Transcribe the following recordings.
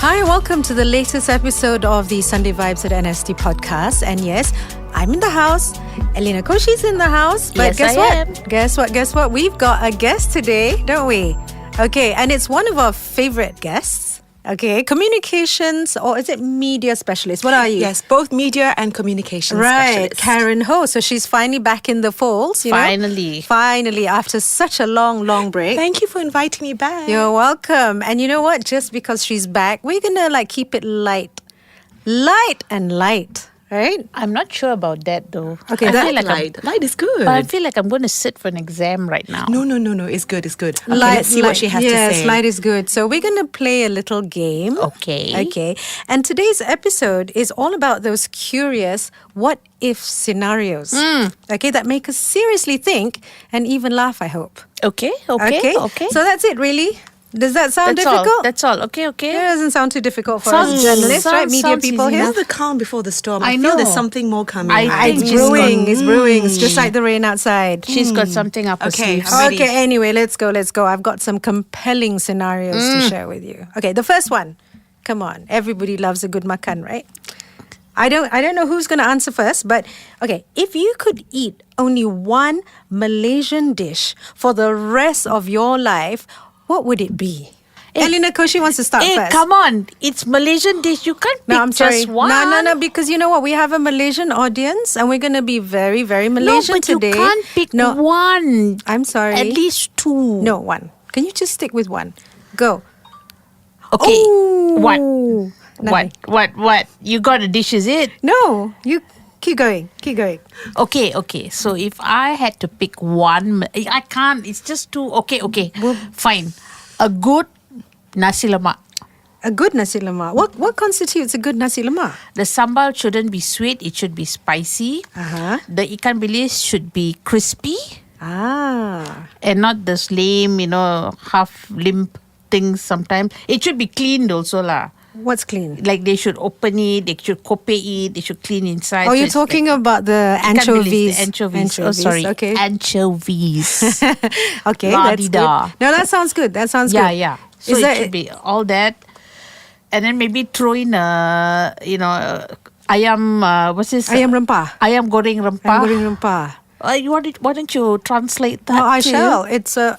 Hi, welcome to the latest episode of the Sunday Vibes at NST podcast. And yes, I'm in the house. Elena Koshi's in the house. But Yes, Guess what? We've got a guest today, don't we? Okay, and it's one of our favorite guests. Okay, communications, or is it media specialist? What are you? Yes, both media and communications Right, specialist. Karen Ho. So she's finally back in the folds, you know? Finally, after such a long break. Thank you for inviting me back. You're welcome. And you know what? Just because she's back, we're going to keep it light. Light and light, right? I'm not sure about that though. Okay, I that feel like Light is good. but I feel like I'm going to sit for an exam right now. No. It's good. Okay, let's see what she has to say. Yes, light is good. So we're going to play a little game. Okay. And today's episode is all about those curious what-if scenarios. Okay, that make us seriously think and even laugh, I hope. Okay. So that's it, really. Does that sound That's difficult? all. That's all. Okay. It doesn't sound too difficult for Sounds- us journalists, right? sounds- Media sounds people easy here. Feel the calm before the storm. I feel there's know. something more coming. I It's think she's brewing. got- It's brewing. It's just like the rain outside. She's got something up her Okay, sleeves. I'm ready. Okay, anyway, let's go. I've got some compelling scenarios to share with you. Okay, the first one. Come on. Everybody loves a good makan, right? I don't know who's going to answer first, but okay, if you could eat only one Malaysian dish for the rest of your life, what would it be? Elena Koshi wants to start Hey, first. come on. It's Malaysian dish. You can't pick No, I'm sorry. just one. No, because you know what? We have a Malaysian audience and we're going to be very, very No, Malaysian but today. you can't pick one. I'm sorry. At least two. No, one. Can you just stick with one? Go. Okay. Ooh. What? Nothing. What? You got a dish, is it? No, you keep going. Okay. So if I had to pick one, I can't. It's just two. Okay. Fine. A good nasi lemak. A good nasi lemak. What constitutes a good nasi lemak? The sambal shouldn't be sweet. It should be spicy. Uh-huh. The ikan bilis should be crispy Ah. and not this lame, half limp things sometimes. It should be cleaned also lah. What's clean? Like they should open it, they should cope it, they should clean inside. Oh, So you're it's talking about the ikan bilis, anchovies. the anchovies. Oh, sorry. Okay. Anchovies. Okay, that's good. La-di-da. No, that sounds good. Yeah. So Is it that- should be all that, and then maybe throw in ayam. What's this? Ayam rempah. Ayam goreng rempah. Ayam goreng rempah. Why don't you translate that? No, I to shall. It's I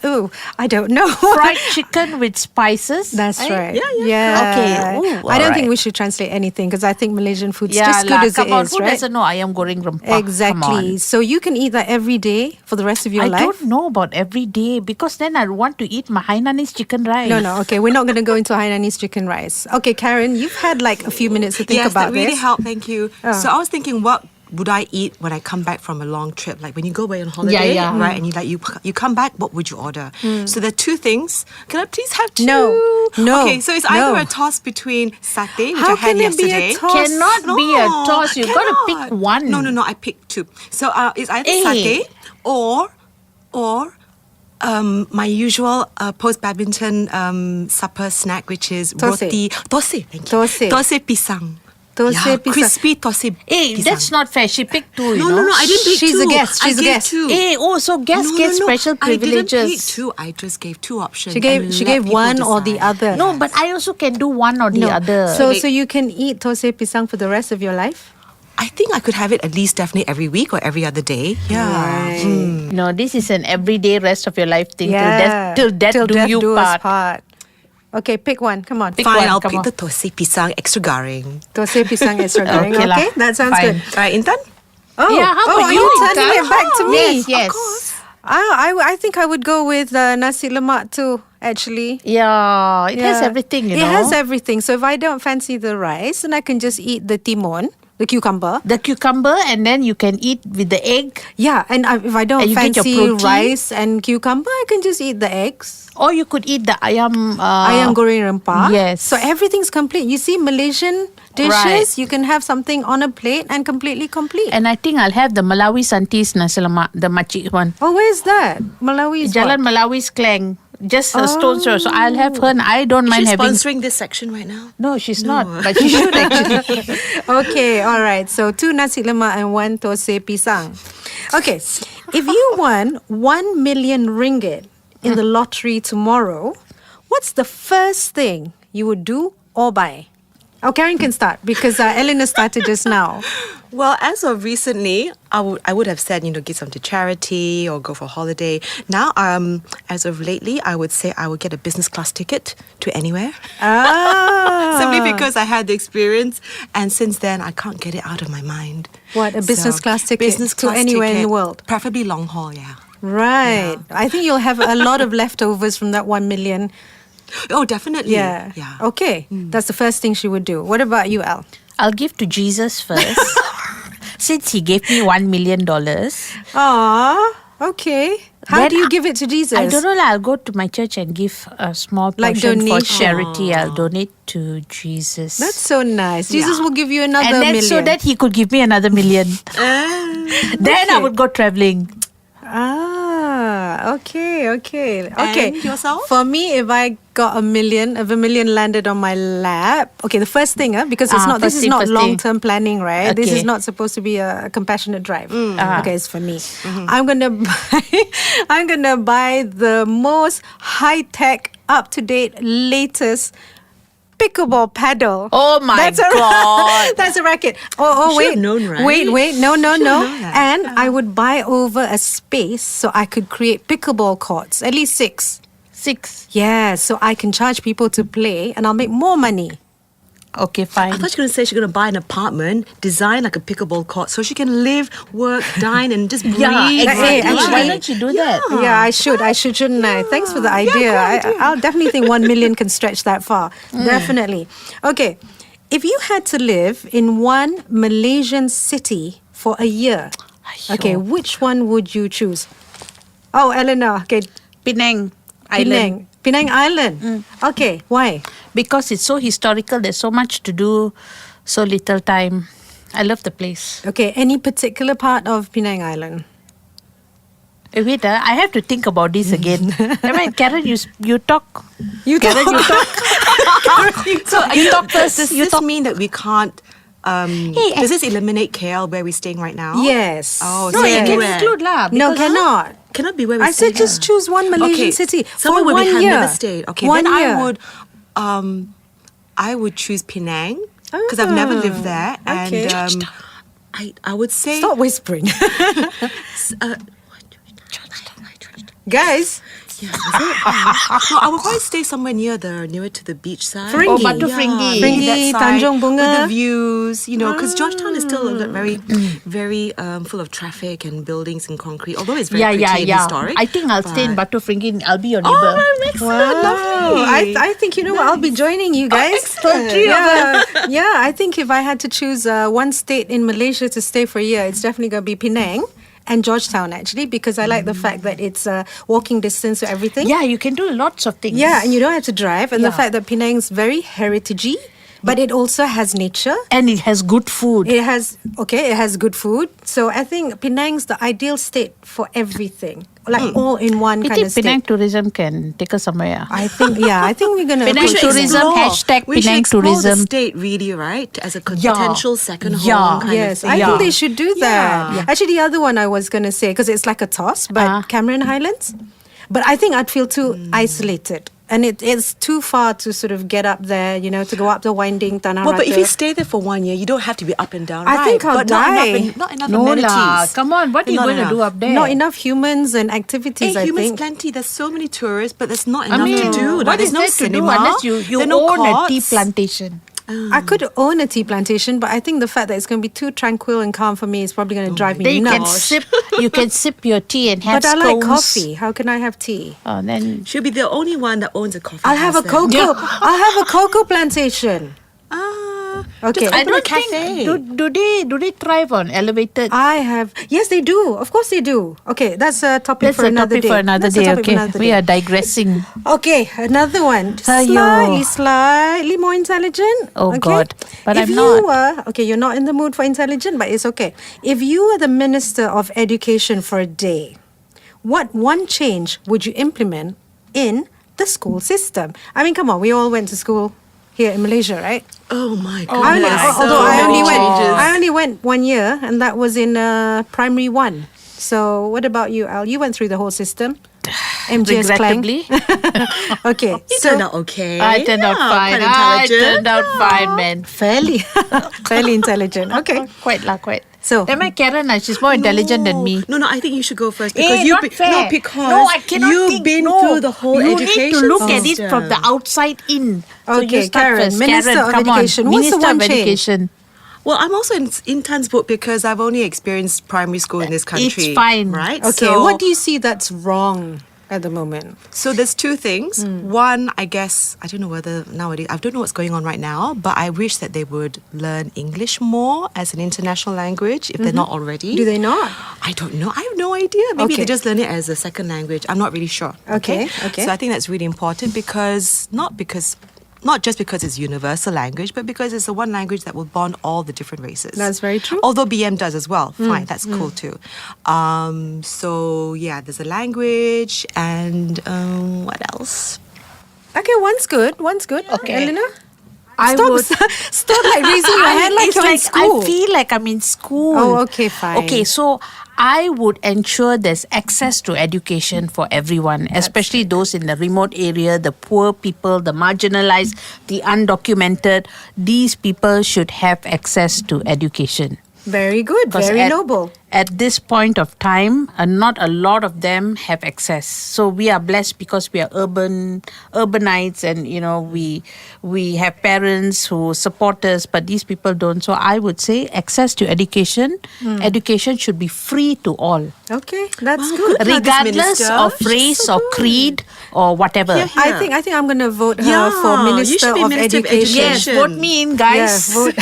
don't know. fried chicken with spices. That's right. Yeah. Okay. Ooh, I don't think alright. we should translate anything because I think Malaysian food's Yeah, just good as it come on. is, Who right? doesn't know ayam goreng rempah? Come Exactly. on. So you can eat that every day for the rest of your I life. don't know about every day because then I want to eat my Hainanese chicken rice. No. Okay, we're not going to go into Hainanese chicken rice. Okay, Karen, you've had a few minutes to think Yes, about that really this. helped. Thank you. So I was thinking, what would I eat when I come back from a long trip? Like when you go away on holiday, Yeah. right? And you come back, what would you order? So there are two things. Can I please have two? No. Okay, so it's either No. a toss between satay, which How I had can it be yesterday. a toss? Cannot be a toss. You got to pick one. No, I picked two. So it's either Eh. satay or my usual post-badminton supper snack, which is Thosai. roti. Thosai, thank you. Thosai. Thosai pisang. Thosai pisang. Crispy thosai Hey, pisang. that's not fair. She picked two, No, I didn't pick She's two. a guest. I She's a gave guest. two. Hey, so guests get special I didn't pick privileges. two. I just gave two options. She gave one or the other. No, but I also can do one or the other. So you can eat thosai pisang for the rest of your life? I think I could have it at least definitely every week or every other day. Yeah. No, this is an everyday rest of your life thing. Yeah. Till death do death you do us part. part. Okay, pick one. Come on. Pick Fine, one, I'll come pick on. the thosai pisang extra garing. Thosai pisang extra goreng. Okay lah. Okay, that sounds Fine. good. Intan? Oh, Yeah, how about are you, you turning Intan? it back to me? Yes. I think I would go with nasi lemak too, actually. Yeah, it has everything, you know. It has everything. So if I don't fancy the rice, then I can just eat the timun, the cucumber. The cucumber, and then you can eat with the egg, Yeah, and if I don't And you get your fancy protein. rice and cucumber, I can just eat the eggs. or you could eat the ayam. Ayam goreng rempah. yes. So everything's complete. You see, Malaysian dishes, Right. you can have something on a plate and completely complete. And I think I'll have the Malawi Santis nasi lemak, the makcik one. Oh, where's that? Malawi is Jalan what? Malawi's Klang. Just a stone's throw. So I'll have her and I don't mind She's having. sponsoring this section right now. No, she's not. But she should actually. Okay, all right. So 2 nasi lemak and 1 thosai pisang. Okay, if you won 1 million ringgit in the lottery tomorrow, what's the first thing you would do or buy? Oh, Karen can start because Elena started just now. Well, as of recently, I would have said, give some to charity or go for a holiday. Now, as of lately, I would say I would get a business class ticket to anywhere. Simply because I had the experience, and since then I can't get it out of my mind. What, a business class ticket business to class anywhere in ticket, the world? preferably long haul. Yeah. Right. I think you'll have a lot of leftovers from that 1 million. Oh, definitely. Yeah. Yeah. Okay. That's the first thing she would do. What about you, Al? I'll give to Jesus first. Since he gave me $1 million. Aw, okay. How Then do you give it to Jesus? I don't know. I'll go to my church and give a small Like portion for donation. charity. I'll donate to Jesus. That's so nice. Jesus will give you another and then million. so that he could give me another million. Then I would go traveling. Okay. And yourself? For me, if I got if a million landed on my lap, okay, the first thing, because this is not long-term planning, right? This Okay. is not supposed to be a compassionate drive. Ah. Okay, it's for me. I'm gonna buy the most high-tech, up-to-date, latest pickleball paddle. Oh my God. That's a racket. Oh, You wait. should have known, right? Wait. No. known that. And I would buy over a space so I could create pickleball courts, at least 6. 6. Yeah, so I can charge people to play and I'll make more money. Okay, I fine. thought you were going to say she's going to buy an apartment, design like a pickleball court, so she can live, work, dine, and just breathe. Hey, Why actually- don't you do that? Yeah, I should, shouldn't I? Thanks for the idea. I'll definitely think 1 million can stretch that far. Definitely. Okay, if you had to live in one Malaysian city for a year, okay, which one would you choose? Oh, Eleanor, okay, Penang Island. Penang Island. Okay, why? Because it's so historical, there's so much to do, so little time. I love the place. Okay, any particular part of Penang Island? Wait, I have to think about this again. Karen, you talk. Karen, you talk. So You talk first. Does You this talk. mean that we can't? Does this eliminate KL where we're staying right now? Yes. Oh, No, so it can anywhere. include lah. No, because- cannot. Cannot be where we're I said staying. just choose one Malaysian city Somewhere for where 1 we have year. never stayed. Okay, 1 then year. I would choose Penang because I've never lived there, okay. and I would say Stop whispering. Guys, no, I would probably stay somewhere nearer to the beach side. Fringy. Oh, Batu Fringy. Fringy, that side, Tanjung Bunga. with the views, because Georgetown is still very full of traffic and buildings and concrete. Although it's very pretty and historic. I think I'll stay in but- Batu Fringy. I'll be your Oh, neighbor. excellent, lovely. I think you know what, I'll be joining you guys. excellent. Yeah, I think if I had to choose one state in Malaysia to stay for a year, it's definitely going to be Penang and Georgetown actually, because I like the fact that it's walking distance to everything. Yeah, you can do lots of things. Yeah, and you don't have to drive, and the Yeah. fact that Penang's very heritagey, but it also has nature. And it has good food. It has good food. So I think Penang's the ideal state for everything, like all in one I kind think of state. Penang tourism can take us somewhere. I think we're gonna. Penang We should tourism, explore. hashtag We should Penang explore tourism. the state really, right? As a Yeah. potential second home Yeah. kind Yes, of I thing. think they should do that. Yeah. Actually, the other one I was gonna say, because it's like a toss, but Cameron Highlands. But I think I'd feel too isolated. And it's too far to sort of get up there, to go up the winding Tanah Well, but if Rata. you stay there for 1 year, you don't have to be up and down. I right? think I'll but die. Not enough No amenities. lah. Come on, what are you Not going to enough. do up there? Not enough humans and activities, Hey, I humans think. plenty. There's so many tourists, but there's not I enough mean, to do. what There's is no there to do cinema. unless you there are no own a tea courts. plantation? I could own a tea plantation, but I think the fact that it's going to be too tranquil and calm for me is probably going to drive me Then nuts. you can sip your tea and have But I like scones. coffee. How can I have tea? Then She'll be the only one that owns a coffee I'll have a house then. cocoa. I'll have a cocoa plantation. Okay. Just I open don't a cafe. think do they thrive on elevated? I have. Yes, they do. Of course, they do. Okay, that's a topic That's for a another topic day. for another That's a day. topic for Okay, another we day. are digressing. Okay, another one. Aiyo. Slightly more intelligent. Oh, okay? God. But if I'm you not. Were, okay, you're not in the mood for intelligent, but it's okay. If you were the Minister of Education for a day, what one change would you implement in the school system? I mean, come on, we all went to school here in Malaysia, right? Oh my god. I only, although I many only went, changes. I only went 1 year, and that was in primary 1. So, what about you, Al? You went through the whole system. MGS Klang. regrettably. Okay, You so turned out okay. I turned out fine. Quite I intelligent. turned out fine, man. fairly intelligent. Okay, Quite. So- then my Karen, she's more intelligent than me. No, I think you should go first Eh, because not fair. no, because No, I cannot you've think. been No. through the whole You education need to look at it system. from the outside in. So you Okay, start Karen, first. Minister Karen, of come on. Education. What's the Minister one of change? Education. Well, I'm also in Intan's book because I've only experienced primary school in this country. It's fine. right? okay. So, What do you see that's wrong at the moment? So there's two things. One, I guess I don't know whether nowadays I don't know what's going on right now, but I wish that they would learn English more as an international language if they're not already. Do they not? I don't know. I have no idea. Maybe Okay. they just learn it as a second language. I'm not really sure. Okay. So I think that's really important because not just because it's universal language, but because it's the one language that will bond all the different races. That's very true. Although BM does as well. Fine, that's cool too. So yeah, there's a language and what else? Okay, one's good. Okay. Elena? I Stop, would. stop like raising your hand like It's you're in like school. I feel like I'm in school. Oh, okay, fine. Okay, so I would ensure there's access to education for everyone, especially those in the remote area, the poor people, the marginalized, the undocumented. These people should have access to education. Very good. 'Cause Very at, noble. At this point of time, not a lot of them have access. So we are blessed because we are urbanites, and we have parents who support us, but these people don't. So I would say access to education. Education should be free to all, Okay, that's Wow, good. good. Like this regardless minister. of She's race so or good. creed or whatever. Yeah. I think I'm going to vote her Yeah, for you Minister should be of Minister of Education. Yes, Education. vote me in, guys. Yeah, vote.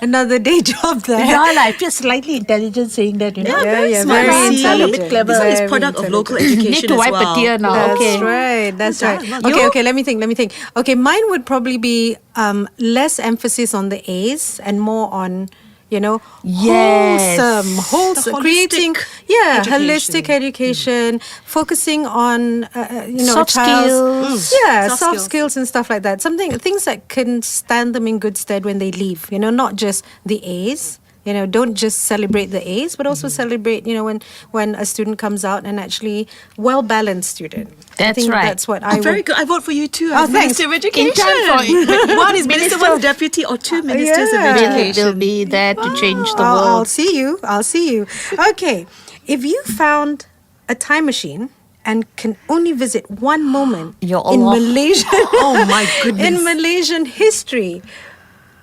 Another day job there. Yeah, I feel slightly intelligent saying that. Yeah, very smart. very See, intelligent. a bit clever. This one is Very product of local intelligent. education Need to as wipe well. a tear now. That's Okay. right. That's Well right. done. Okay, You? okay. Let me think. Okay, mine would probably be less emphasis on the A's and more on, Yes. wholesome, The creating, holistic holistic education, focusing on, Soft a child's, skills. soft Soft skills and stuff like that. Things that can stand them in good stead when they leave. Not just the A's. Don't just celebrate the A's, but also celebrate, when a student comes out and actually well-balanced student. I That's think right. That's what I Very would. good. I vote for you too. Oh, As thanks. Minister of Education. Intan One is Minister, one's Deputy, or two Ministers of Yeah. Education. They'll be there to change the I'll world. see you. Okay, if you found a time machine and can only visit one moment Ya in Allah. Malaysian, Oh my goodness. in Malaysian history,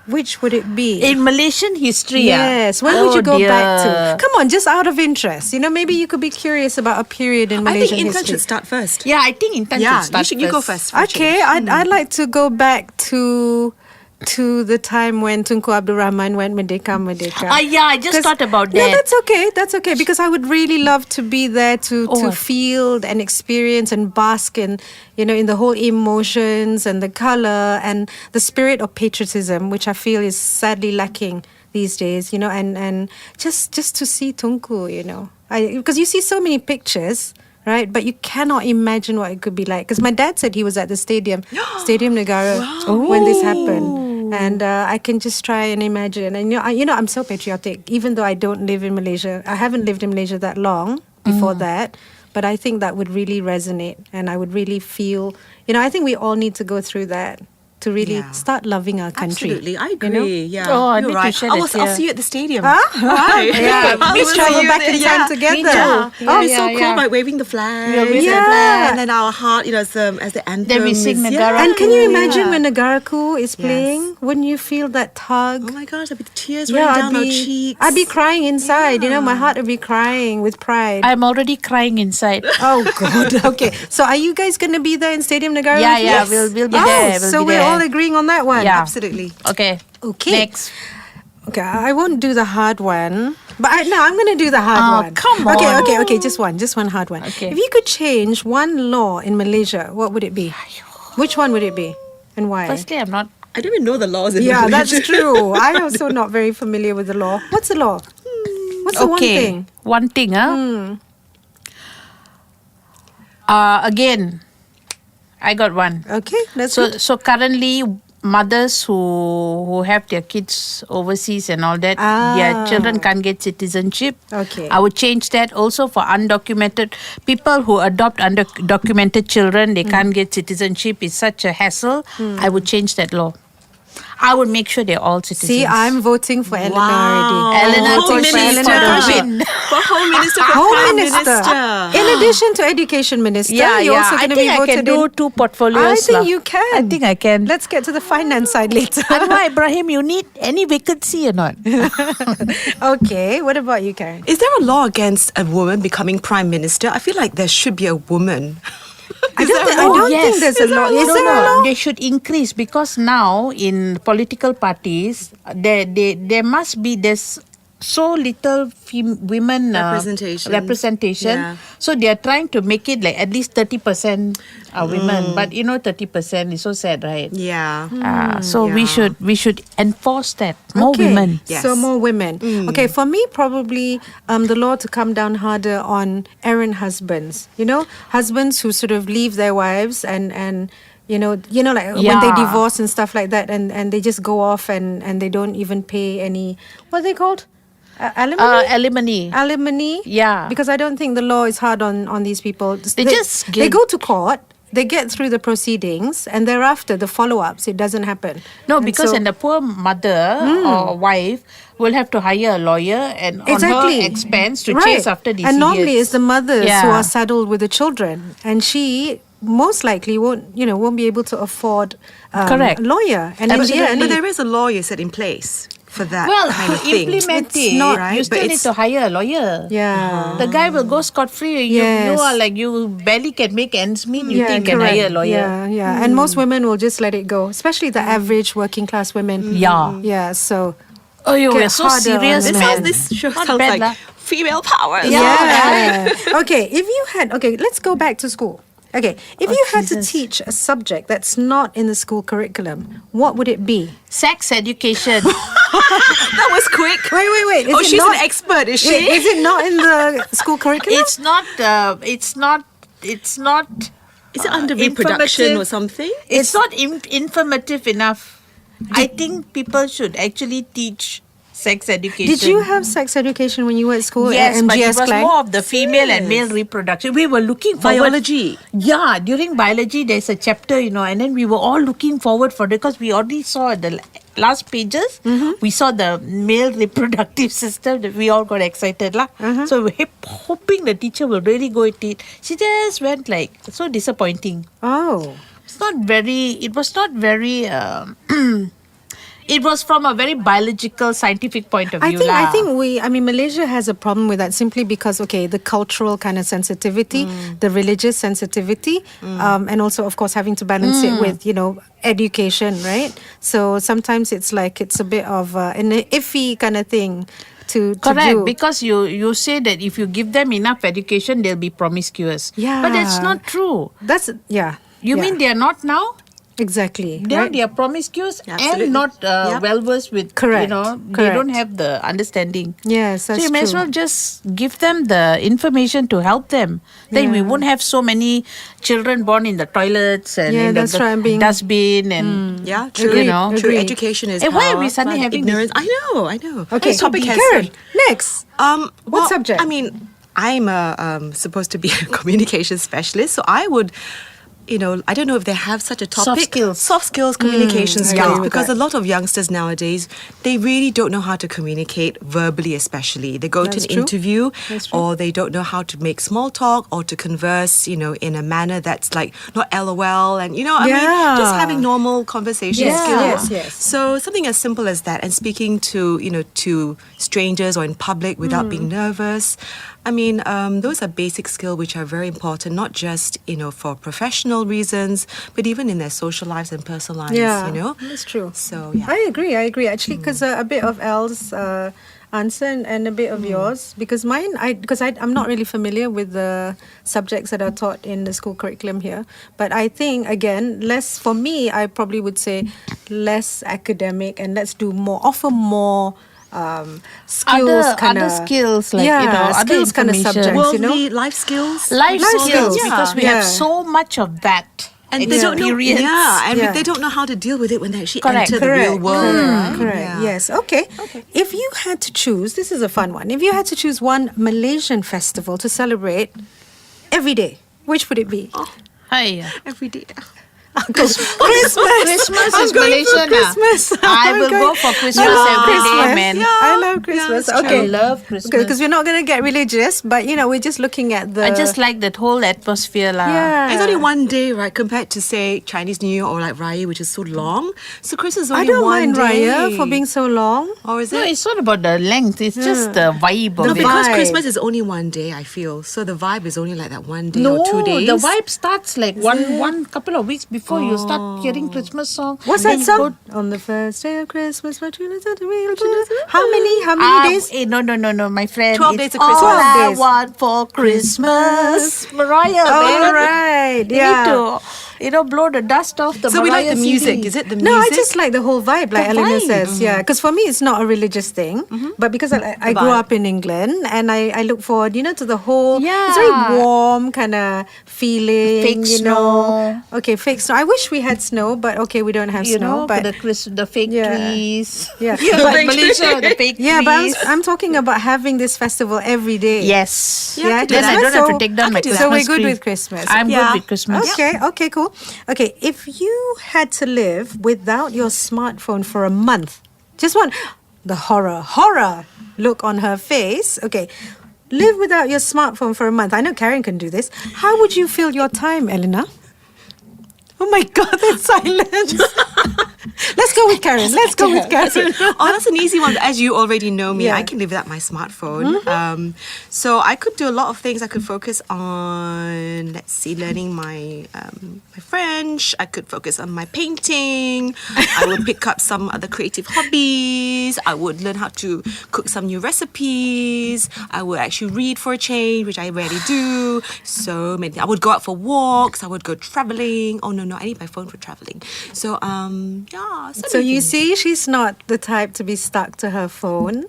which would it be? In Malaysian history, Yes. When would Oh, you go back to? dear. Come on, just out of interest. Maybe you could be curious about a period in I Malaysian think Intan history. should start first. Yeah, I think Intan should start you go first. for a Okay, change. I'd like to go back to the time when Tunku Abdul Rahman went Merdeka. Yeah, I just 'Cause- thought about Yeah, that. that's okay because I would really love to be there to Oh. feel and experience and bask in in the whole emotions and the color and the spirit of patriotism, which I feel is sadly lacking these days. And just to see Tunku, because you see so many pictures. Right, but you cannot imagine what it could be like. Because my dad said he was at the Stadium Negara when this happened, and I can just try and imagine. And I'm so patriotic, even though I don't live in Malaysia. I haven't lived in Malaysia that long before that, but I think that would really resonate, and I would really feel. I think we all need to go through that to really Yeah. start loving our country. Absolutely, I you know? agree. Yeah, Oh, I you're need to right. shed I'll a tear. see you at the stadium. Right. Yeah, We let's will travel see you back in there. time Yeah. together. Me too. Oh, it's so Yeah, cool yeah. by waving the flag. Yeah, wave the Yeah. flag. And then our heart, as the anthem. Then we sing is- Negara. And can you imagine Yeah. when Negaraku is playing? Wouldn't you feel that tug? Oh my gosh, there'll be tears running down our cheeks. I'd be crying inside. My heart would be crying with pride. I'm already crying inside. Oh God. Okay. So are you guys going to be there in Stadium Negara? Yeah, with yeah, us? we'll be Oh, there, we'll so be we're there. all agreeing on that one. Yeah. Absolutely. Okay. Okay. Next. Okay. I won't do the hard one, but I'm going to do the hard Oh, one. come Okay. on. Okay. Just one hard one. Okay. If you could change one law in Malaysia, what would it be? Which one would it be, and why? Firstly, I'm not. I don't even know the laws in Yeah, Malaysia. that's true. I'm also not very familiar with the law. What's the law? What's the one thing? One thing, Again, I got one. Okay, that's So good. so currently, mothers who have their kids overseas and all that, their children can't get citizenship. Okay. I would change that. Also for undocumented people who adopt undocumented children, they can't get citizenship. It's such a hassle. I would change that law. I would make sure they're all citizens. See, I'm voting for Elena Wow. already. Elena Home thinks she's Minister. for the win. For Home Minister, for Home Prime Minister. In addition to Education Minister, you're also I going to think be I voted can do in. 2 portfolios. I think lah. you can. I think I can. Let's get to the finance side later. And why, Ibrahim, you need any vacancy or not? Okay, what about you, Karen? Is there a law against a woman becoming Prime Minister? I feel like there should be a woman. I don't think there's a law. Is there a law? They should increase because now in political parties, there must be there's so little women representation. Yeah. So they are trying to make it like at least 30% are women. But 30% is so sad, right? Yeah. So we should enforce that more Okay, women. Yes. So more women. Okay, for me, probably the law to come down harder on errant husbands. Husbands who sort of leave their wives and like when they divorce and stuff like that, and they just go off and they don't even pay any, what are they called? Alimony? Alimony. Yeah. Because I don't think the law is hard on these people. They just they give- go to court. They get through the proceedings, and thereafter the follow-ups, it doesn't happen. No, And because so- the poor mother or wife will have to hire a lawyer and on her expense to chase after these And normally idiots. it's the mothers who Yeah. are saddled with the children, and she most likely won't be able to afford Correct. a lawyer. And in But, the end, but there is a law you set in place for that Well, kind to of thing. implement It's it, not, right? you But still need it's- to hire a lawyer. yeah. The guy will go scot-free. You Yes. are like, you barely can make ends meet. You think you can correct. hire a lawyer. Yeah. And most women will just let it go, especially the average working class women. Yeah. Yeah. So Oh, Get we're so harder on serious, the man. men. This show Not sounds bad like lah. female power. yeah. Okay. If you had let's go back to school. Okay, if you had to Jesus. teach a subject that's not in the school curriculum, what would it be? Sex education. That was quick. Wait. Is Oh, it she's not, an expert, is she? Is it not in the school curriculum? It's not. It's not. Is it under reproduction informative. or something? It's not informative enough. I think people should actually teach sex education. Did you have sex education when you were at school? Yes, at but it MGS was Klang? more of the female and male reproduction. We were looking forward. Biology. Yeah, during biology, there's a chapter, and then we were all looking forward for it because we already saw at the last pages, we saw the male reproductive system that we all got excited. So we were hoping the teacher will really go into it. She just went like, so disappointing. Oh. It was not very, it was from a very biological, scientific point of view. I think Malaysia has a problem with that simply because, the cultural kind of sensitivity, the religious sensitivity, and also, of course, having to balance it with, education, right? So sometimes it's like it's a bit of an iffy kind of thing to Correct, do. because you say that if you give them enough education, they'll be promiscuous. Yeah. But that's not true. You mean they are not now? Exactly. Now right? they are promiscuous Absolutely. and not well versed with, Correct. they don't have the understanding. Yes, that's so you may as true. well just give them the information to help them. Then we won't have so many children born in the toilets and in that's right, the being- dustbin and Yeah, true. Agreed, True. agreed. Education is And why are power, we suddenly but having this- ignorance? I know. Okay, This topic has Karen, next. what subject? I mean, I'm supposed to be a communication specialist, so I would. I don't know if they have such a topic. Soft skills, communication I agree skills. with Because that. a lot of youngsters nowadays, they really don't know how to communicate verbally, especially. They go That's to an true. interview, That's true. or they don't know how to make small talk or to converse, in a manner that's like not LOL and just having normal conversation Yes, skills. yes. So something as simple as that, and speaking to to strangers or in public without being nervous. I mean, those are basic skills which are very important, not just for professional reasons, but even in their social lives and personal lives. Yeah, That's true. So yeah. I agree. Actually, because a bit of Elle's answer and a bit of yours, because mine, I'm not really familiar with the subjects that are taught in the school curriculum here. But I think, again, less, for me, I probably would say less academic, and let's do more, offer more skills, other skills like other skills kind of information. subjects, Worldly life skills. life skills skills, because we yeah. have so much of that And they don't know, experience. Yeah. they don't know how to deal with it when they actually Correct. enter the real world. Right? Correct. Yeah. Yes. Okay. If you had to choose, this is a fun one. If you had to choose one Malaysian festival to celebrate every day, which would it be? Hi. Every day. Christmas. Christmas I'm is going for Malaysian. Christmas. I I'm will going- go for Christmas I love every day, Christmas. man. I love Christmas. that's Okay. I love Christmas. Because we're not going to get religious, but we're just looking at the. I just like that whole atmosphere lah. Yeah. It's only one day, right? Compared to say Chinese New Year or like Raya, which is so long. So Christmas is I only don't one mind day. Raya for being so long. Or is No, it? it's not about the length. It's just the vibe No, of it. because vibe. Christmas is only one day, I feel. So the vibe is only like that one day No, or 2 days. the vibe starts like one couple of weeks before you start hearing Christmas song. What's Then that you go- song? On the first day of Christmas, what you listen to me. How many days? No, my friend. 12 it's days of Christmas. All 12 I days. want for Christmas. Mariah, All man. right. You need to, blow the dust off the So we like Mariah the music. CD. Is it the music? No, I just like the whole vibe, like The Elena vibe. says. Yeah, because for me, it's not a religious thing. But because I grew vibe. up in England and I look forward, to the whole, Yeah. it's very warm kind of feeling. Fake you snow. know. Okay, fake snow. I wish we had snow, but okay, we don't have You snow. know, But the fake Yeah. trees. Yeah. You know, But- Malaysia, the fake yeah, but trees. I'm talking about having this festival every day. Yes. Yeah, I could do Then I that. don't have to So- take down I my could do Christmas that. So we're good tree. with Christmas. I'm Yeah. good with Christmas. Okay, cool. Okay, if you had to live without your smartphone for a month, just one, the horror look on her face. Okay, live without your smartphone for a month. I know Karen can do this. How would you fill your time, Elena? Oh my God, that's silence. Let's go with Karen. Let's go with Karen. Oh, that's an easy one. As you already know me, Yeah. I can live without my smartphone. So I could do a lot of things. I could focus on, let's see, learning my French. I could focus on my painting. I would pick up some other creative hobbies. I would learn how to cook some new recipes. I would actually read for a change, which I rarely do. So many. I would go out for walks. I would go traveling. Oh no, I need my phone for traveling. So yeah. So many you things. see, she's not the type to be stuck to her phone.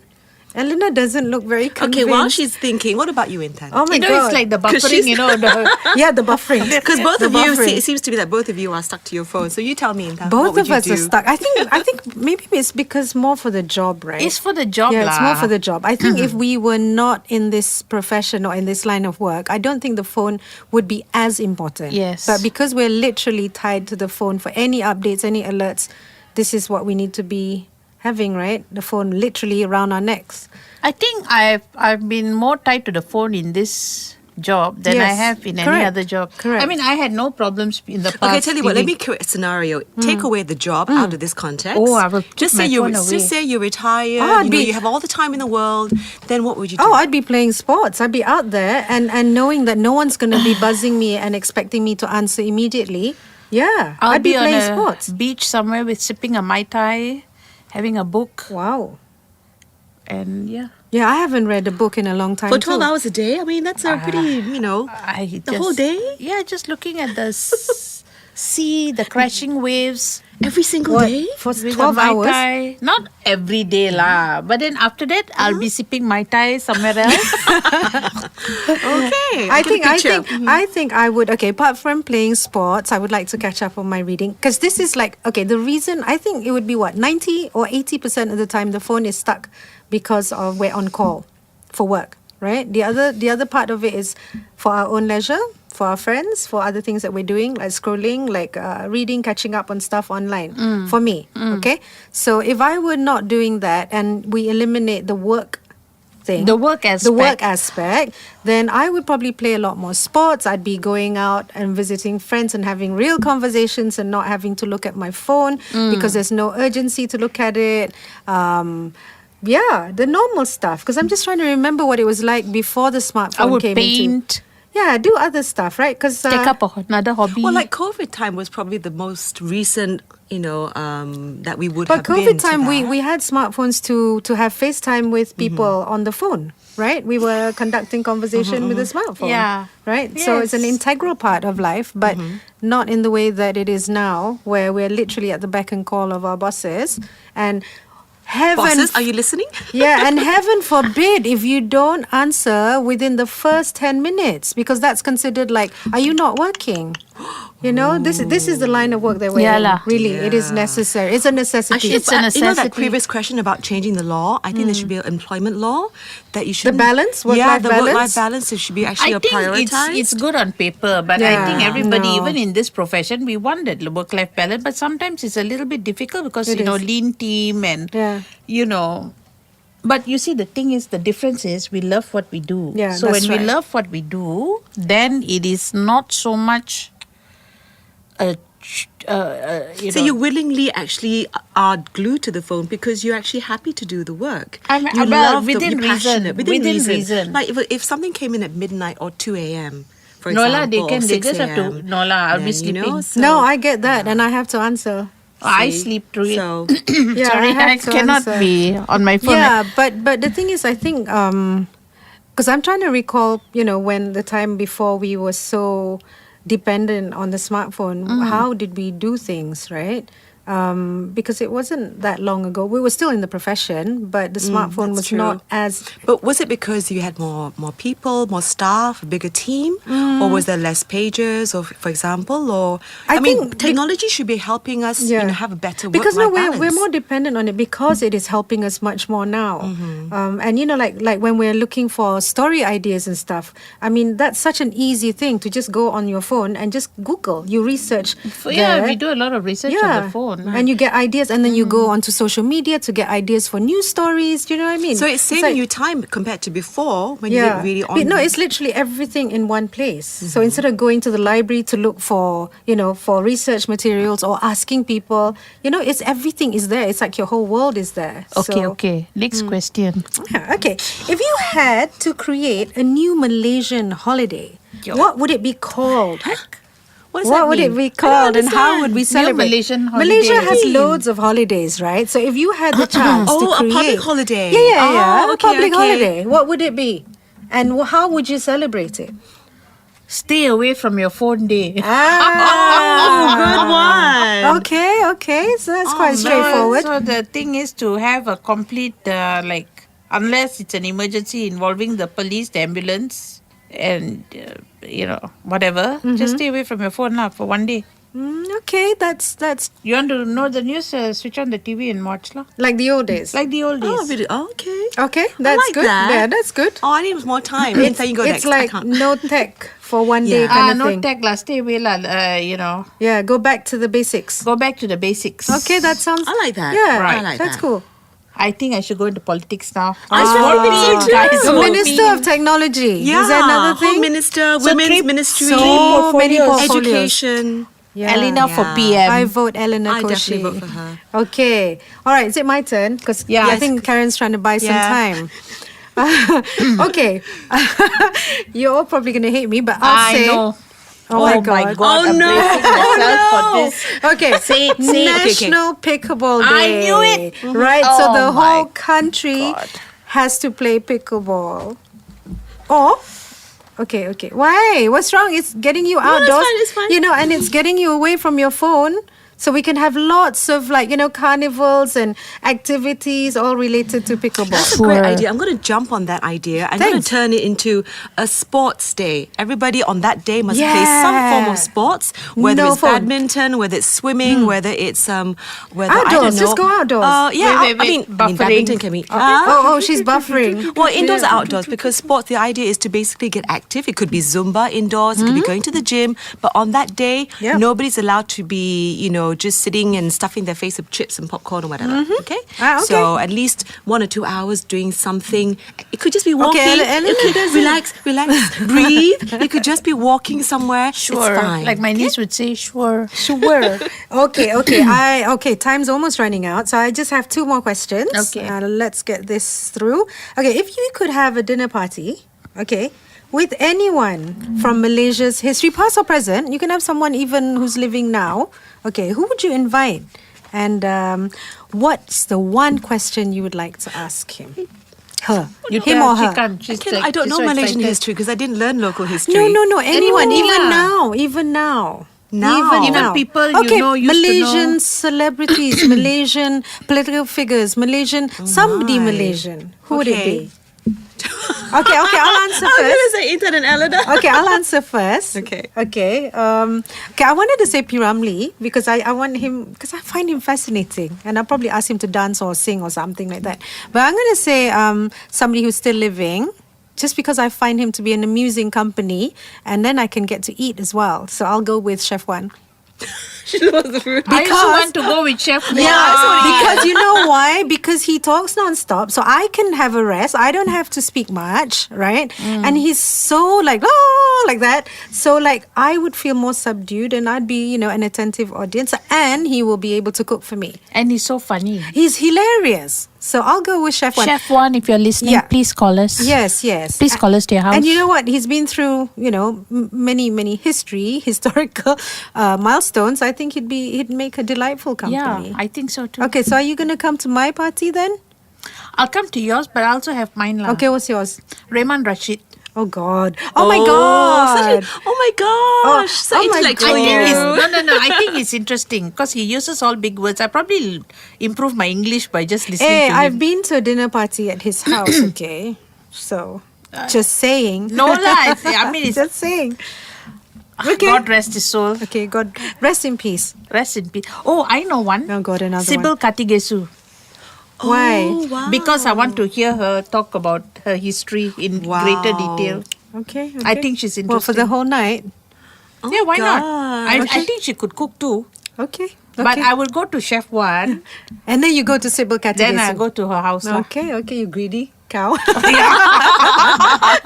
Elena doesn't look very convinced. Okay, while she's thinking, what about you, Intan? Oh my You know, God. it's like the 'Cause buffering, she's- Yeah, the buffering. Because both The of you, buffering. it seems to be that both of you are stuck to your phone. So you tell me, Intan, Both what would of you us do? are stuck. I think maybe it's because more for the job, right? It's for the job Yeah, it's more lah. for the job. I think if we were not in this profession or in this line of work, I don't think the phone would be as important. Yes. But because we're literally tied to the phone for any updates, any alerts, this is what we need to be having, right? The phone literally around our necks. I think I've been more tied to the phone in this job than I Yes, have in any correct, other job. correct. I mean, I had no problems in the past. Okay, tell you what. Let really. me create a scenario. Take away the job out of this context. Oh, I will put just my say you phone away. just say you're retired. Oh, I'd you know, be- you have all the time in the world. Then what would you do? Oh, I'd be playing sports. I'd be out there and knowing that no one's going to be buzzing me and expecting me to answer immediately. Yeah, I'll I'd be on playing a sports. beach somewhere with sipping a Mai Tai, having a book, Wow. and yeah. Yeah, I haven't read a book in a long time. For 12 too. hours a day? I mean, that's a pretty, the whole day? Yeah, just looking at the sea, the crashing waves. Every single What? day? For With 12 a Mai hours? Tai. Not every day lah. But then after that, I'll be sipping Mai Tai somewhere else. Okay. I think I would, okay, apart from playing sports, I would like to catch up on my reading. Because this is like, okay, the reason, I think it would be what, 90 or 80% of the time the phone is stuck because of we're on call for work, right? The other part of it is for our own leisure, for our friends, for other things that we're doing, like scrolling, like reading, catching up on stuff online. For me, okay? So if I were not doing that and we eliminate the work thing, The work aspect, then I would probably play a lot more sports. I'd be going out and visiting friends and having real conversations and not having to look at my phone because there's no urgency to look at it. Yeah, the normal stuff. Because I'm just trying to remember what it was like before the smartphone I would came into. paint, Yeah, do other stuff, right? Because take up another hobby. Well, like COVID time was probably the most recent, that we would but have been COVID to time, that. we had smartphones to have FaceTime with people on the phone, right? We were conducting conversation with a smartphone. Yeah. Right? So it's an Yes. integral part of life, but not in the way that it is now, where we're literally at the beck and call of our bosses. And heaven... Bosses, are you listening? Yeah, and heaven forbid if you don't answer within the first 10 minutes, because that's considered like, are you not working? You know, this is the line of work that we're Yeah in. lah. Really, it is necessary. It's a necessity. Actually, It's a you know that necessity. previous question about changing the law? I think there should be an employment law that you should balance, work-life yeah, the balance? work-life balance. It should be actually I think prioritized. it's good on paper, but I Yeah. think everybody, No. even in this profession, we want that work-life balance. But sometimes it's a little bit difficult because It is. lean team and Yeah. But you see, the thing is, the difference is we love what we do. Yeah, so when that's we right. love what we do, then it is not so much. So you willingly actually are glued to the phone because you're actually happy to do the work. You love within you're passionate, reason. Within reason. Like if something came in at midnight or 2 a.m., for No example, lah, they or can. They 6 just have to. a.m., No lah, I'll be then, sleeping. so- No, I get that, and I have to answer. I See? sleep through it. So Yeah, Sorry, I have to cannot answer. be on my phone. Yeah, but the thing is, I think because I'm trying to recall, when the time before we were so dependent on the smartphone, how did we do things, right? Because it wasn't that long ago. We were still in the profession, but the smartphone was that's true. not as. But was it because you had more people, more staff, a bigger team, or was there less pages, or for example, or I mean, think technology should be helping us, have a better because work-life we're balance. more dependent on it because it is helping us much more now. And like when we're looking for story ideas and stuff, I mean that's such an easy thing to just go on your phone and just Google. You research. Yeah, there. we do a lot of research on the phone. And you get ideas, and then you go onto social media to get ideas for news stories. Do you know what I mean? So it's saving like- you time compared to before when you didn't really on. No, it's literally everything in one place. So instead of going to the library to look for, for research materials or asking people, it's everything is there. It's like your whole world is there. Okay. Next question. Okay. If you had to create a new Malaysian holiday, what would it be called? What would it be called, and how would we celebrate? Malaysian Malaysia holiday. has loads of holidays, right? So if you had the chance to a create public holiday. yeah, Oh, a public okay. holiday, what would it be, and how would you celebrate it? Stay away from your phone day. Good one. Okay. So that's quite straightforward. So the thing is to have a complete unless it's an emergency involving the police, the ambulance, and whatever. Just stay away from your phone lah for one day. Okay, that's You want to know the news? Switch on the TV and watch lah. like the old days. Like the old days. Okay. Okay, that's like good. that. Yeah, that's good. Oh, I need more time. It's you go It's next. I like can't. no tech for one day Yeah. kind of no thing. tech lah. Stay away lah. Yeah, go back to the basics. Go back to the basics. Okay, that sounds. I like that. Yeah, Right. I like that's that. cool. I think I should go into politics now. vote for you too. Guys, The vote Minister me. of Technology. Yeah. Is that another thing? Home Minister, So Women's three- Ministry, so many portfolios. Education. Yeah. Elena for Yeah. PM. I vote Elena I Koshi. definitely vote for her. Okay. All right. Is it my turn? Because Yeah. I think Karen's trying to buy some Yeah. time. Okay. You're all probably going to hate me, but I'll I say. know. Oh, my God. Oh, I'm no. bracing myself for this. Okay. Say it. National Pickleball Day. I knew it. Right. So Oh the my whole country God. has to play pickleball. Or. Okay. Why? What's wrong? It's getting you outdoors. it's fine. And it's getting you away from your phone. So we can have lots of carnivals and activities all related to pickleball. That's a great idea. I'm going to jump on that idea. I'm going to Thanks. turn it into a sports day. Everybody on that day must play some form of sports, whether No it's phone. badminton, whether it's swimming, whether it's whether I Outdoors, don't know. just go outdoors. Yeah, Wait, I mean buffering. badminton can be. Oh, she's buffering. Well, indoors or outdoors, because sports, the idea is to basically get active. It could be Zumba indoors, it could be going to the gym, but on that day, Yep. nobody's allowed to be, just sitting and stuffing their face with chips and popcorn or whatever. Okay? Ah, okay. So at least 1 or 2 hours doing something. It could just be walking. Elena It could does it. relax, breathe. It could just be walking somewhere. Sure. It's fine. Like my niece would say, sure. Sure. Okay. Time's almost running out, so I just have 2 more questions. Okay. Let's get this through. Okay, if you could have a dinner party, with anyone from Malaysia's history, past or present, you can have someone even who's living now. Okay, who would you invite? And what's the one question you would like to ask him? Her. You Him tell or she her? can't. She's I don't she's know so Malaysian excited. history because I didn't learn local history. No, anyone, Anyone, even now. Now. Even people you okay, know, used to Malaysian know. celebrities, Malaysian political figures, somebody Malaysian. Who would it be? Okay, I'll answer I was first. going to say Intan and Elena. Okay, I'll answer first. Okay. Okay. Okay, I wanted to say Piramli because I want him, because I find him fascinating, and I'll probably ask him to dance or sing or something like that. But I'm going to say somebody who's still living, just because I find him to be an amusing company, and then I can get to eat as well. So I'll go with Chef Wan. She loves the food. I also want to go with Chef Wan. Because you know why? Because he talks non-stop, so I can have a rest. I don't have to speak much, right? And he's so like, oh, like that. So like I would feel more subdued, and I'd be, an attentive audience, and he will be able to cook for me. And he's so funny. He's hilarious. So I'll go with Chef Wan. Chef Wan, if you're listening, Yeah. please call us. Yes. Please call us to your house. And you know what? He's been through, many historical milestones. I think he'd make a delightful company. Yeah, I think so too. Okay, so are you going to come to my party then? I'll come to yours, but I also have mine. Okay, what's yours? Raymond Rashid. Oh God! Oh my God! Oh my gosh! So oh my intellectual. God. I think it's, no. I think it's interesting because he uses all big words. I probably improve my English by just listening Hey, to I've him. been to a dinner party at his house. Okay, so just saying. No lah. I mean, it's Just saying. Okay. God rest his soul. Okay, God rest in peace. Rest in peace. Oh, I know one. Oh God, another Sybil one. Katigesu. Why? Oh, wow. Because I want to hear her talk about her history in greater detail. Okay, I think she's Well, for the interesting. whole night. Yeah, why not? God. I think she could cook too. Okay. But I will go to Chef Wan. And then you go to Sybil Katigesu. Then I go to her house. lah. Okay, you greedy cow.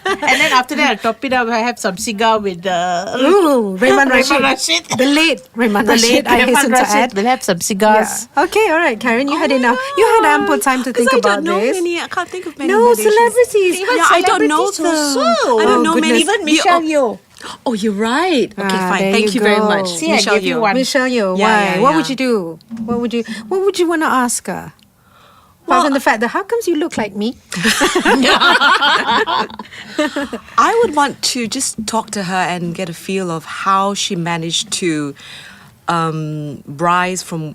And then after that, I'll top it up. I have some cigar with Ooh, Raymond Rashid. Rashid. The late Raymond Rashid, I hasten to add. We'll have some Yeah. cigars. Okay, all right, Karen, you had enough. You had ample time to think I about don't know this. many. I can't think of many. No, Malaysians. celebrities. Even I don't know celebrities them. also. I don't know goodness. many. Even Michelle Yeoh. Oh, you're right. Okay, Ah, fine. there Thank you you very go. much. See, I Michelle gave you Yeoh. one. Michelle Yeoh, Yeah, why? yeah, What yeah. would you do? What would you want to ask her? Apart from the fact that how comes you look like me? I would want to just talk to her and get a feel of how she managed to rise from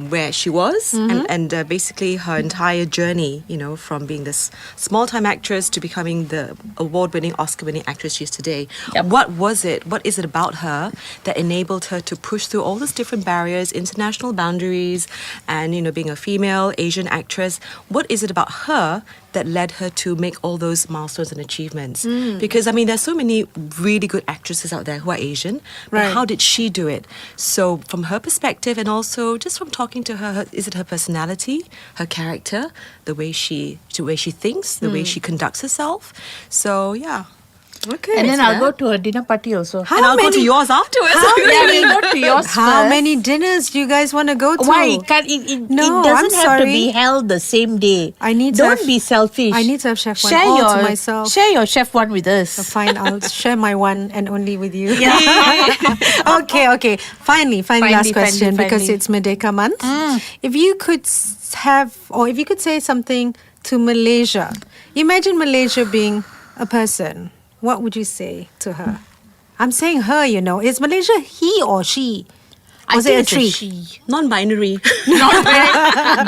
where she was and basically her entire journey, from being this small-time actress to becoming the award-winning, Oscar-winning actress she is today. Yep. What is it about her that enabled her to push through all those different barriers, international boundaries, and being a female Asian actress? What is it about her that led her to make all those milestones and achievements? Because there's so many really good actresses out there who are Asian, but Right. how did she do it? So from her perspective, and also just from talking to her, is it her personality, her character, the way she thinks, the way she conducts herself? So yeah. Okay. And then I'll go to her dinner party also. How And I'll go to many- yours afterwards. Yeah, we'll go to yours How first. many dinners do you guys want to go to? Why? It No, doesn't I'm have to sorry. be held the same day. I need to Don't have- be selfish. I need to have Chef Wan Share all your, to myself. Share your Chef One with us. So fine, I'll share my one and only with you. Yeah. Okay. Finally, last question because finally. it's Merdeka month. If you could if you could say something to Malaysia, imagine Malaysia being a person. What would you say to her? I'm saying her, Is Malaysia he or she? Or is it a tree? Non-binary. Not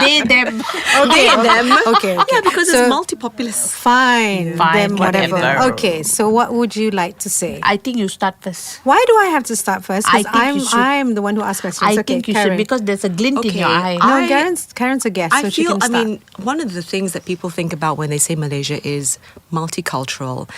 they, them. Okay, them. Okay. Yeah, because So- it's multi-populous. Fine, Fine, them, whatever. whatever. Okay, so what would you like to say? I think you start first. Why do I have to start first? I Because think you should. I'm the one who asks questions. I Okay, think you Karen. should because there's a glint in Okay, your eye. No, I- Karen's a guest, so she can start. One of the things that people think about when they say Malaysia is multicultural.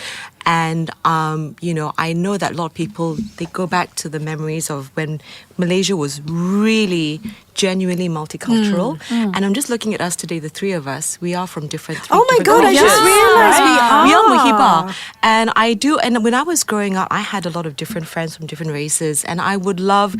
And, I know that a lot of people, they go back to the memories of when Malaysia was really genuinely multicultural. And I'm just looking at us today, the three of us. We are from different Oh my different God, I cultures. just realized we are. We are Muhibah. And when I was growing up, I had a lot of different friends from different races. And I would love,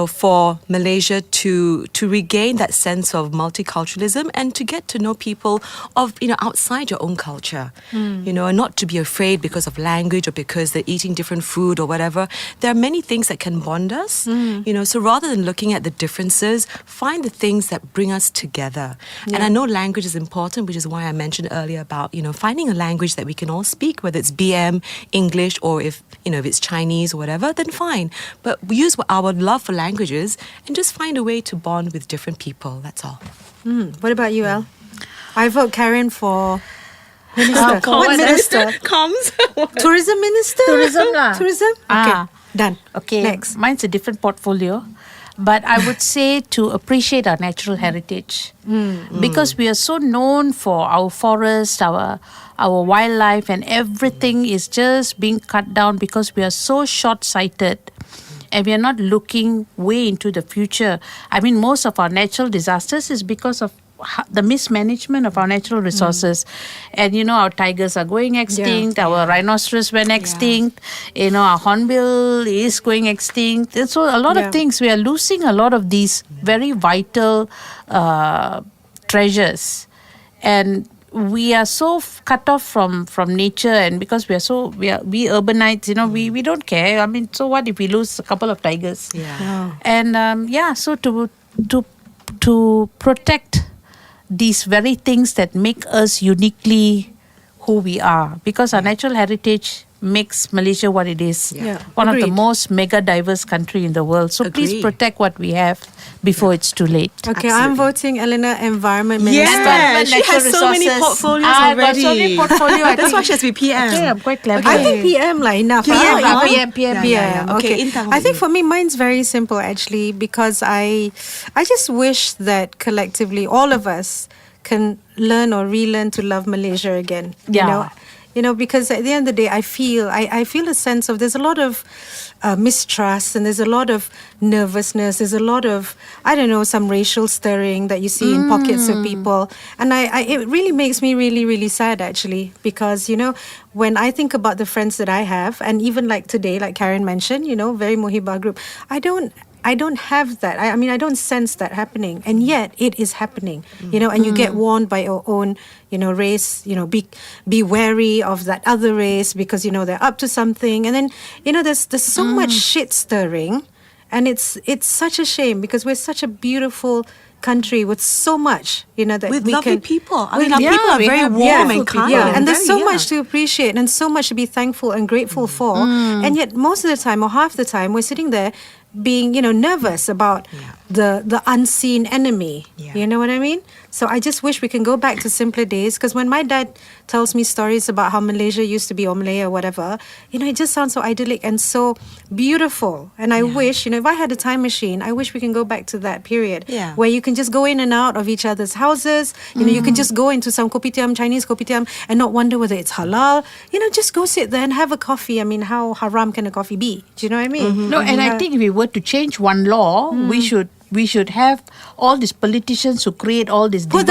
for Malaysia to regain that sense of multiculturalism and to get to know people of, outside your own culture. And not to be afraid because of language or because they're eating different food or whatever. There are many things that can bond us. So rather than looking at the differences, find the things that bring us together. And I know language is important, which is why I mentioned earlier about, finding a language that we can all speak, whether it's BM, English, or if it's Chinese or whatever, then fine. But we use our love for languages and just find a way to bond with different people. That's all. What about you, El? I vote Karen for Minister. What minister? Comes. Tourism minister? Tourism lah. Tourism? Okay. Done. Okay. Next. Mine's a different portfolio. But I would say to appreciate our natural heritage. Because we are so known for our forest, our wildlife, and everything is just being cut down because we are so short-sighted. And we are not looking way into the future. I mean, most of our natural disasters is because of the mismanagement of our natural resources. And our tigers are going extinct, our rhinoceros went extinct, our hornbill is going extinct. And so a lot of things, we are losing a lot of these very vital treasures. And we are so cut off from nature, and because we urbanites, we don't care. I mean, so what if we lose a couple of tigers? And so to protect these very things that make us uniquely who we are, because our natural heritage makes Malaysia what it is. One of the most mega diverse country in the world. So please protect what we have before it's too late. Okay, I'm voting Elena Environment Minister. Yeah, she has so many portfolios already. Got so many portfolio. That's why she has to be PM. Okay, I'm quite clever. I think PM enough. PM. Okay, Intan, I think for me, mine's very simple actually, because I just wish that collectively all of us can learn or relearn to love Malaysia again. Because at the end of the day, I feel a sense of, there's a lot of mistrust, and there's a lot of nervousness, there's a lot of, some racial stirring that you see in pockets of people. And it really makes me really, really sad actually, because, when I think about the friends that I have, and even like today, like Karen mentioned, very Mohibah group, I don't have that. I mean, I don't sense that happening, and yet it is happening. And you get warned by your own, race. Be wary of that other race because they're up to something. And then there's so much shit stirring, and it's such a shame because we're such a beautiful country with so much, that with we lovely can, people. I mean, our people are very warm and kind. And there's so much to appreciate and so much to be thankful and grateful for. And yet, most of the time, or half the time, we're sitting there being, nervous about the unseen enemy. You know what I mean? So I just wish we can go back to simpler days, because when my dad tells me stories about how Malaysia used to be, or Malaya or whatever, it just sounds so idyllic and so beautiful. And I wish, if I had a time machine, I wish we can go back to that period where you can just go in and out of each other's houses. You can just go into some kopitiam, Chinese kopitiam, and not wonder whether it's halal. Just go sit there and have a coffee. I mean, how haram can a coffee be? Do you know what I mean? No, and I think if we were to change one law, we should have all these politicians who create all these divides.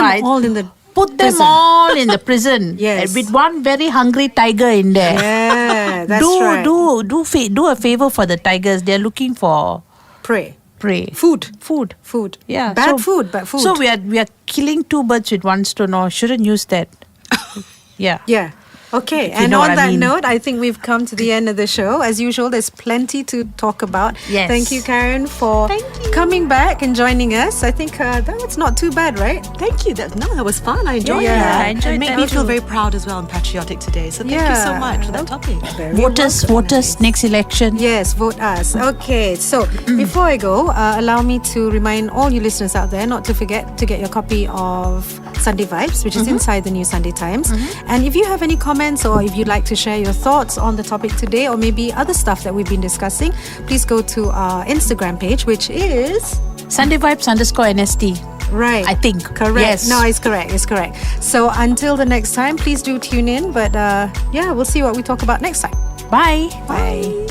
Put them all in the prison. Yes. With one very hungry tiger in there. Yeah, that's right. Do a favor for the tigers. They're looking for Pray. Food. Yeah. Bad food, but food. So we are killing two birds with one stone. Or shouldn't use that. Yeah. Okay, and on that note, I think we've come to the end of the show. As usual, there's plenty to talk about. Yes. Thank you, Karen, for coming back and joining us. I think that's not too bad, right? Thank you. That was fun. I enjoyed it. I enjoyed it made that me feel too. very proud as well and patriotic today. So thank you so much for that topic. Vote us next election. Yes, vote us. Okay, so before I go, allow me to remind all you listeners out there not to forget to get your copy of Sunday Vibes, which is inside the new Sunday Times. And if you have any comments, or if you'd like to share your thoughts on the topic today, or maybe other stuff that we've been discussing, please go to our Instagram page, which is Sunday Vibes _NST. Right. I think. Correct. Yes. No, it's correct. So until the next time, please do tune in. But we'll see what we talk about next time. Bye. Bye.